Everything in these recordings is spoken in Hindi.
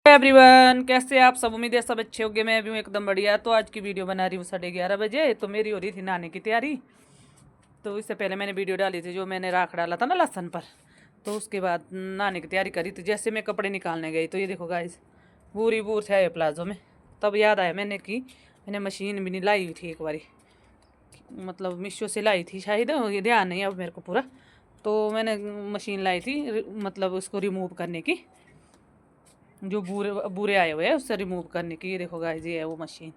एवरीवन, कैसे आप सब? उम्मीद है सब अच्छे होंगे। मैं भी हूँ एकदम बढ़िया। तो आज की वीडियो बना रही हूँ 11:30 बजे। तो मेरी हो रही थी नहाने की तैयारी। तो इससे पहले मैंने वीडियो डाली थी जो मैंने राख डाला था ना लहसन पर। तो उसके बाद नहाने की तैयारी करी। तो जैसे मैं कपड़े निकालने गई तो ये देखो गाइस, बूरी बूर से आए प्लाजो में। तब याद आया मैंने मशीन भी नहीं लाई हुई थी एक बारी, मतलब मीशो से लाई थी शायद, ये ध्यान नहीं अब मेरे को पूरा। तो मैंने मशीन लाई थी, मतलब उसको रिमूव करने की, जो बूरे बूरे आए हुए हैं उससे रिमूव करने की। ये देखो गाइस, ये है वो मशीन।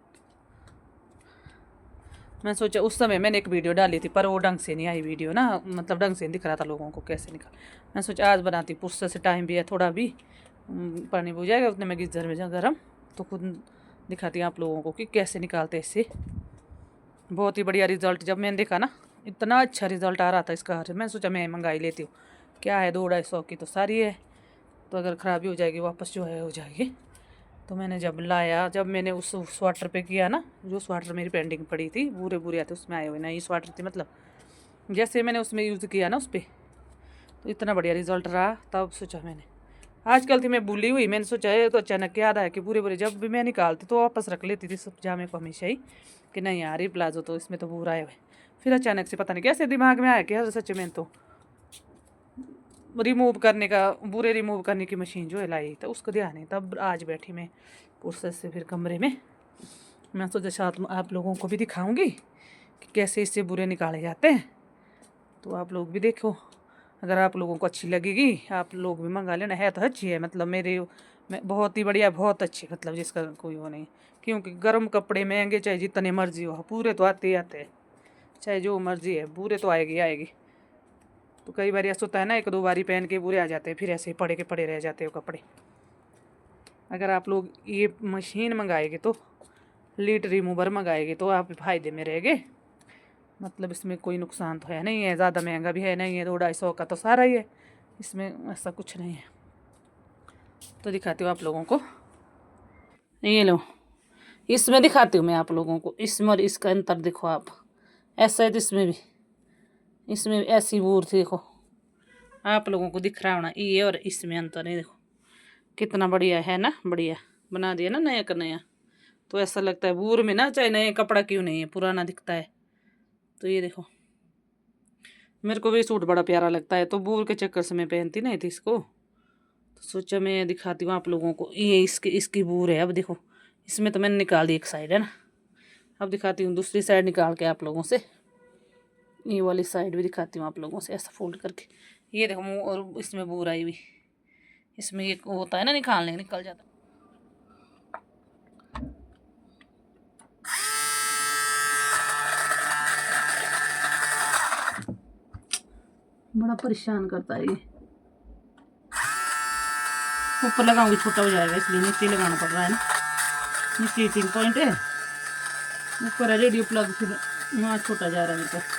मैं सोचा उस समय मैंने एक वीडियो डाली थी पर वो ढंग से नहीं आई वीडियो ना, मतलब ढंग से नहीं दिख रहा था लोगों को कैसे निकाल। मैं सोचा आज बनाती, फुर्सत से टाइम भी है थोड़ा भी, पानी बुझ जाएगा उतने में गीजर में जा गर्म, तो खुद दिखाती हूँ आप लोगों को कि कैसे निकालते इससे। बहुत ही बढ़िया रिजल्ट जब मैंने देखा ना, इतना अच्छा रिजल्ट आ रहा था इसका। मैं सोचा मैं मंगाई लेती हूँ, क्या है 200-250 की तो सारी है, तो अगर ख़राबी हो जाएगी वापस जो है हो जाएगी। तो मैंने जब लाया, जब मैंने उस स्वेटर पे किया ना, जो स्वेटर मेरी पेंडिंग पड़ी थी, बुरे बुरे आते उसमें आए हुए नई स्वेटर थी, मतलब जैसे मैंने उसमें यूज़ किया ना उस पर, तो इतना बढ़िया रिजल्ट रहा। तब सोचा मैंने, आजकल थी मैं भूली हुई, मैंने सोचा है तो अचानक याद आया कि बुरे बुरे जब भी मैं निकालती तो वापस रख लेती थी सब जामे को हमेशा ही, कि नहीं यार ये प्लाजो तो इसमें तो बुरा आए हुए। फिर अचानक से पता नहीं कैसे दिमाग में आया कि यार सच में तो रिमूव करने का, बुरे रिमूव करने की मशीन जो है लाई, तो उसको ध्यान नहीं। तब आज बैठी मैं फुर्सत से फिर कमरे में, मैं सोचा साथ में आप लोगों को भी दिखाऊंगी कि कैसे इससे बुरे निकाले जाते हैं। तो आप लोग भी देखो, अगर आप लोगों को अच्छी लगेगी आप लोग भी मंगा लेना। है तो अच्छी है, मतलब बहुत ही बढ़िया, बहुत अच्छी, मतलब जिसका कोई वो नहीं। क्योंकि गर्म कपड़े महंगे चाहे जितने मर्जी हो, पूरे तो आते ही आते हैं, चाहे जो मर्जी है पूरे तो आएगी आएगी। तो कई बार ऐसा होता है ना, एक दो बारी पहन के पूरे आ जाते हैं, फिर ऐसे ही पड़े के पड़े रह जाते हो कपड़े। अगर आप लोग ये मशीन मंगाएंगे तो, लीड रिमूवर मंगाएंगे तो आप फ़ायदे में रहेंगे। मतलब इसमें कोई नुकसान तो है नहीं है, ज़्यादा महंगा भी है नहीं है, 200-250 का तो सारा ही है, इसमें ऐसा कुछ नहीं है। तो दिखाती हूँ आप लोगों को, ये लो इसमें दिखाती हूँ मैं आप लोगों को, इसमें और इसका अंतर देखो आप। ऐसा है तो इसमें ऐसी बूर थी, देखो आप लोगों को दिख रहा होना, ये और इसमें अंतर है। देखो कितना बढ़िया है ना, बढ़िया बना दिया ना नया का नया। तो ऐसा लगता है बूर में ना, चाहे नया कपड़ा क्यों नहीं है, पुराना दिखता है। तो ये देखो, मेरे को भी सूट बड़ा प्यारा लगता है, तो बूर के चक्कर से मैं पहनती नहीं थी इसको। तो सोचा मैं दिखाती हूँ आप लोगों को, ये इसकी बूर है। अब देखो इसमें तो मैंने निकाल दी एक साइड है ना, अब दिखाती हूँ दूसरी साइड निकाल के आप लोगों से। ये वाली साइड भी दिखाती हूँ आप लोगों से, ऐसा फोल्ड करके। ये देखो मुँह, और इसमें बूर आई हुई, इसमें ये होता है ना निकालने, निकल जाता। बड़ा परेशान करता है ये। ऊपर लगाऊंगी छोटा हो जाएगा, इसलिए नीचे लगाना पड़ रहा है ना। नीचे हीटिंग पॉइंट है, ऊपर है रेडियो प्लग, फिर वहाँ छोटा जा रहा है ऊपर।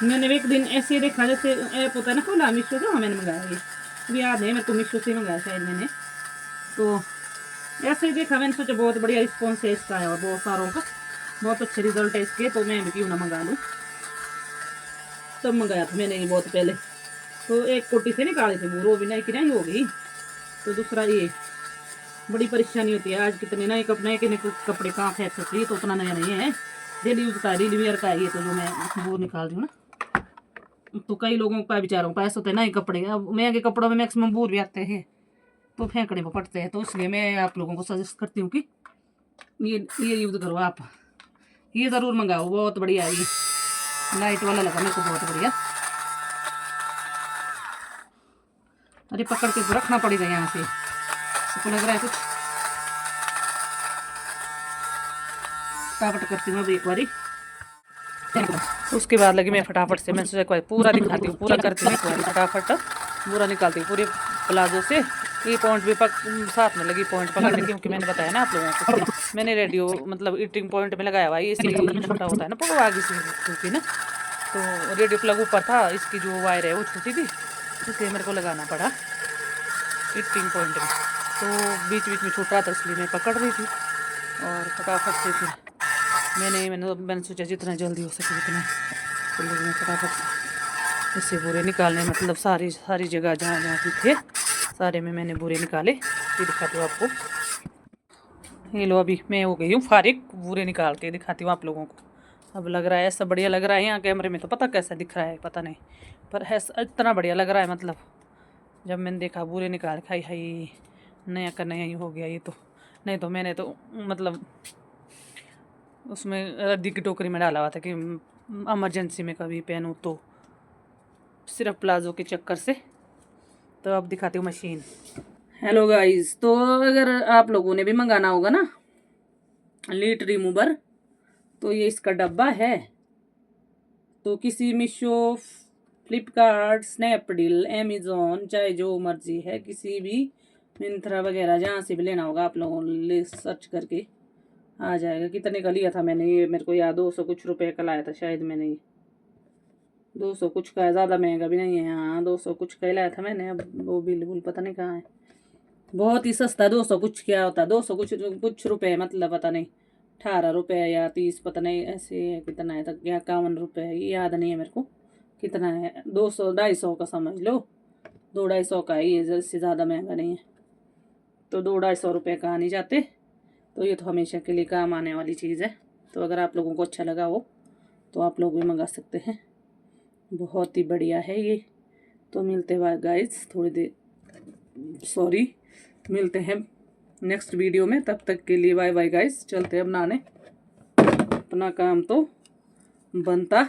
मैंने एक दिन ऐसे देखा, जैसे ऐप होता है ना खोला मीशो का, मैंने मंगाया ये, अभी याद नहीं मेरे को, मीशो से मंगाया शायद मैंने। तो ऐसे ही देखा, मैंने सोचा बहुत बढ़िया रिस्पॉन्स है इसका, और बहुत सारों का बहुत अच्छे रिजल्ट है इसके, तो मैं भी क्यों ना मंगा लूँ। तब मंगाया था मैंने ये बहुत पहले। तो एक कोटी से निकाले थे वो भी नहीं कि नहीं हो गई। तो दूसरा ये बड़ी परेशानी होती है, आज कितने नए कपड़े कहाँ फेंक सकती है, तो उतना नया नहीं है, डेली यूज का है, डेली वेयर का है ये। तो जो मैं वो निकाल रही हूँ ना, तो कई लोगों का बेचारों का ऐसा होता है नए कपड़े, अब महंगे कपड़ों में मैक्सिमम बूर भी आते हैं, तो फेंकने को पड़ते हैं। तो इसलिए मैं आप लोगों को सजेस्ट करती हूँ कि ये यूज़ करो आप, ये ज़रूर मंगाओ, बहुत बढ़िया है ये। लाइट वाला लगा मेरे को बहुत बढ़िया। अरे पकड़ के तो रखना पड़ेगा यहाँ से, इसको लग रहा है कुछ फटाफट करती हूँ अभी एक बारी। उसके बाद लगी मैं फटाफट से, मैं सोचा एक बार पूरा दिखाती हूँ, पूरा करती हूँ एक बार फटाफट, पूरा निकालती हूँ पूरे प्लाजो से। ये पॉइंट भी साथ में लगी पॉइंट पकड़ने, क्योंकि मैंने बताया ना आप लोगों को, मैंने रेडियो मतलब ईटिंग पॉइंट में लगाया हुआ है, इसलिए छोटा होता है ना पकड़ आगे से छूटी ना, तो रेडियो प्लग ऊपर था, इसकी जो वायर है वो छूटी थी, इसलिए मेरे को लगाना पड़ा ईटिंग पॉइंट में। तो बीच बीच में छूट रहा था, इसलिए मैं पकड़ रही थी और फटाफट से फिर मैंने सोचा जितना जल्दी हो सके उतना जल्दी में फटाफट इससे बुरे निकालने, मतलब सारी जगह जहाँ जहाँ भी थे सारे में मैंने बुरे निकाले। ये दिखाती हूँ आपको। ये लो, अभी मैं हो गई हूँ फारिग, बुरे निकाल के दिखाती हूँ आप लोगों को। अब लग रहा है ऐसा बढ़िया लग रहा है, यहाँ कैमरे में तो पता कैसा दिख रहा है पता नहीं, पर है इतना बढ़िया लग रहा है। मतलब जब मैंने देखा बुरे निकाल खाई हाई नया का नया ही हो गया ये तो। नहीं तो मैंने तो मतलब उसमें रद्दी की टोकरी में डाला हुआ था कि इमरजेंसी में कभी पहनूँ तो, सिर्फ प्लाजो के चक्कर से। तो अब दिखाती हूँ मशीन। हेलो गाइस, तो अगर आप लोगों ने भी मंगाना होगा ना लीट रिमूवर, तो ये इसका डब्बा है। तो किसी मीशो, फ्लिपकार्ट, स्नैपडील, अमेज़ॉन, चाहे जो मर्जी है, किसी भी मिंत्रा वगैरह जहाँ से भी लेना होगा आप लोगों ने सर्च करके आ जाएगा। कितने का लिया था मैंने ये, मेरे को याद 200 कुछ रुपए का लाया था शायद मैंने ये। 200 कुछ का है, ज़्यादा महंगा भी नहीं है। हाँ 200 कुछ का ही लाया था मैंने। अब वो बिल्कुल पता नहीं कहाँ है। बहुत ही सस्ता, 200 कुछ क्या होता है, 200 कुछ रुपए, मतलब पता नहीं 18 रुपये या 30, पता नहीं ऐसे कितना है तक, या 51 रुपये, ये याद नहीं है मेरे को कितना है। 200 250 का समझ लो, 200-250 का है ये, इससे ज़्यादा महंगा नहीं है। तो 200-250 रुपये का नहीं जाते, तो ये तो हमेशा के लिए काम आने वाली चीज़ है। तो अगर आप लोगों को अच्छा लगा हो तो आप लोग भी मंगा सकते हैं, बहुत ही बढ़िया है ये। तो मिलते हैं गाइस थोड़ी देर, सॉरी, मिलते हैं नेक्स्ट वीडियो में। तब तक के लिए बाय बाय गाइस, चलते हैं अब नहाने, अपना काम तो बनता